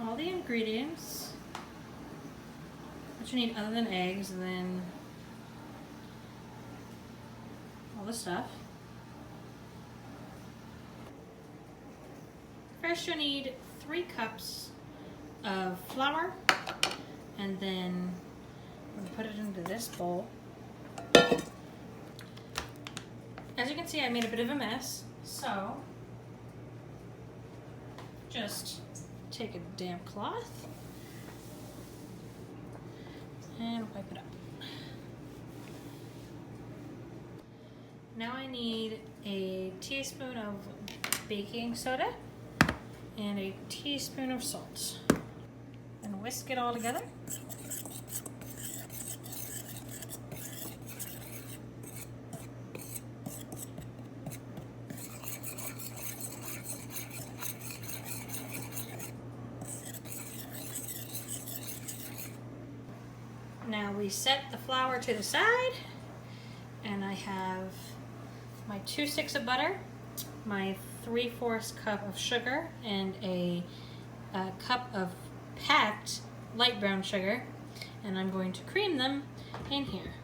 all the ingredients that you need other than eggs, and then all the stuff. First you'll need 3 cups of flour, and then I'm gonna put it into this bowl. As you can see, I made a bit of a mess, so just take a damp cloth and wipe it up. Now I need a teaspoon of baking soda and a teaspoon of salt. And whisk it all together. Now we set the flour to the side, and I have my 2 sticks of butter, my 3/4 cup of sugar, and a cup of packed light brown sugar, and I'm going to cream them in here.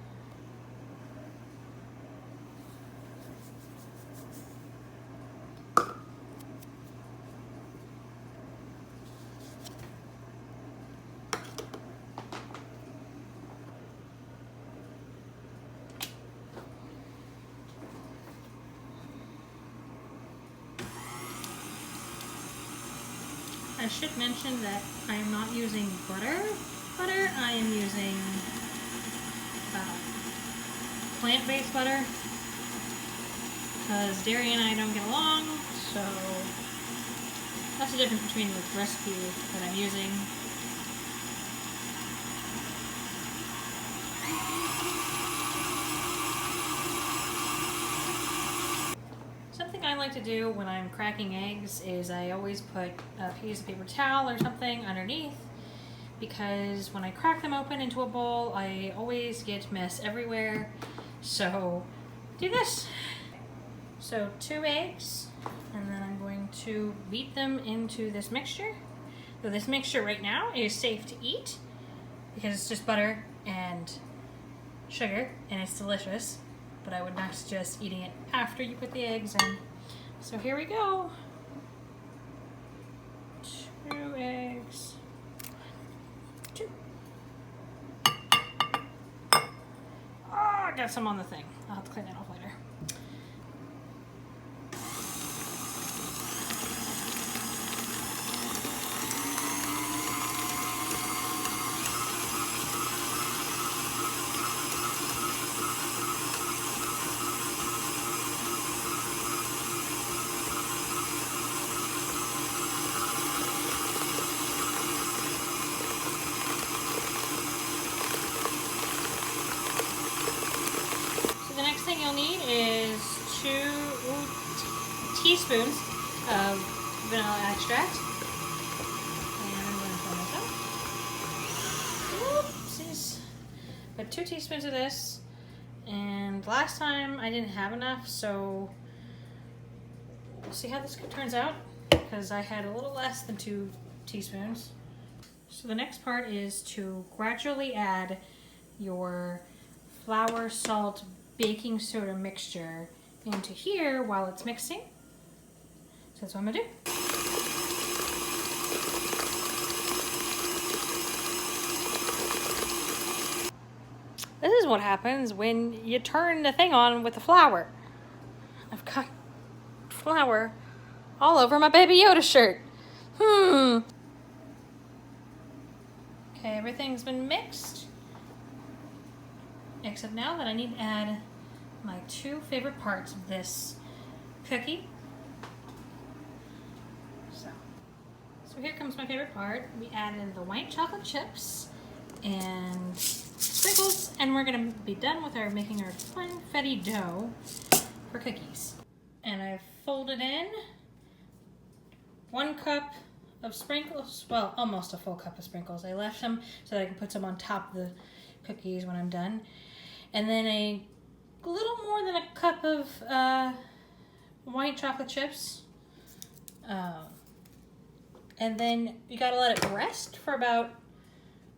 I should mention that I am not using butter. I am using plant-based butter because dairy and I don't get along, so that's the difference between the recipe that I'm using. Something I like to do when I'm cracking eggs is I always put a piece of paper towel or something underneath, because when I crack them open into a bowl, I always get mess everywhere. So do this. So 2 eggs, and then I'm going to beat them into this mixture. So this mixture right now is safe to eat because it's just butter and sugar, and it's delicious. But I would not suggest eating it after you put the eggs in. So here we go. 2 eggs. 2. Oh, I got some on the thing. I'll have to clean that off later. You'll need is 2 teaspoons of vanilla extract. And I'm going to pour this out. Oopsies. But 2 teaspoons of this. And last time I didn't have enough, so we'll see how this turns out, because I had a little less than 2 teaspoons. So the next part is to gradually add your flour, salt, baking soda mixture into here while it's mixing. So that's what I'm gonna do. This is what happens when you turn the thing on with the flour. I've got flour all over my Baby Yoda shirt. Okay, everything's been mixed. Except now that I need to add my 2 favorite parts of this cookie. So here comes my favorite part. We added the white chocolate chips and sprinkles, and we're gonna be done with making our funfetti dough for cookies. And I've folded in 1 cup of sprinkles, well, almost a full cup of sprinkles. I left some so that I can put some on top of the cookies when I'm done. And then a little more than a cup of white chocolate chips. And then you gotta let it rest for about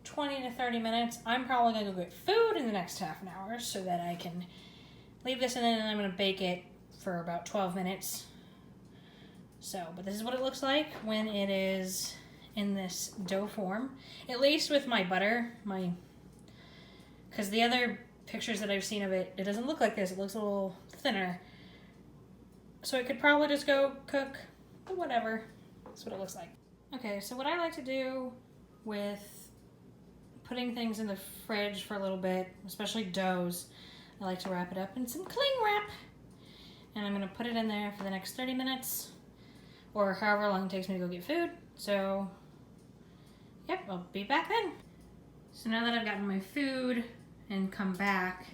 20 to 30 minutes. I'm probably gonna go get food in the next half an hour so that I can leave this in, and then I'm gonna bake it for about 12 minutes. So, but this is what it looks like when it is in this dough form. At least with my butter, because the other pictures that I've seen of it, it doesn't look like this. It looks a little thinner. So it could probably just go cook, but whatever. That's what it looks like. Okay, so what I like to do with putting things in the fridge for a little bit, especially doughs, I like to wrap it up in some cling wrap. And I'm gonna put it in there for the next 30 minutes or however long it takes me to go get food. So, yep, I'll be back then. So now that I've gotten my food and come back,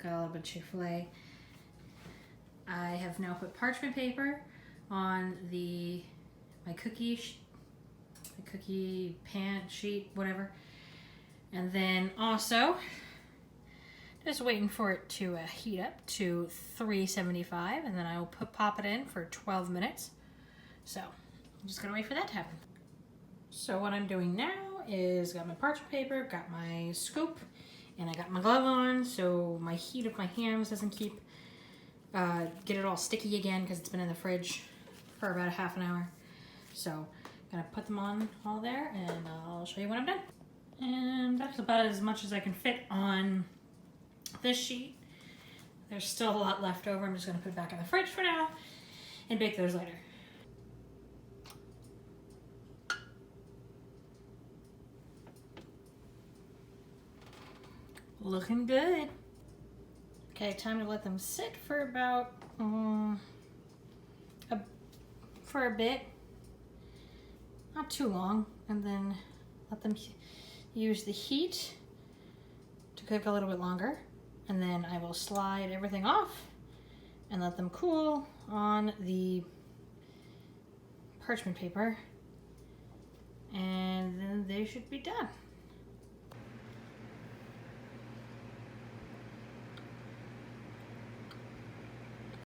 got a little bit of Chick-fil-A, I have now put parchment paper on my cookie pan sheet, whatever. And then also, just waiting for it to heat up to 375, and then I will pop it in for 12 minutes. So, I'm just gonna wait for that to happen. So what I'm doing now is got my parchment paper, got my scoop, and I got my glove on so my heat of my hands doesn't get it all sticky again because it's been in the fridge for about a half an hour. So I'm gonna put them on all there and I'll show you when I'm done. And that's about as much as I can fit on this sheet. There's still a lot left over. I'm just gonna put it back in the fridge for now and bake those later. Looking good. Okay, time to let them sit for about for a bit, not too long, and then let them use the heat to cook a little bit longer, and then I will slide everything off and let them cool on the parchment paper, and then they should be done.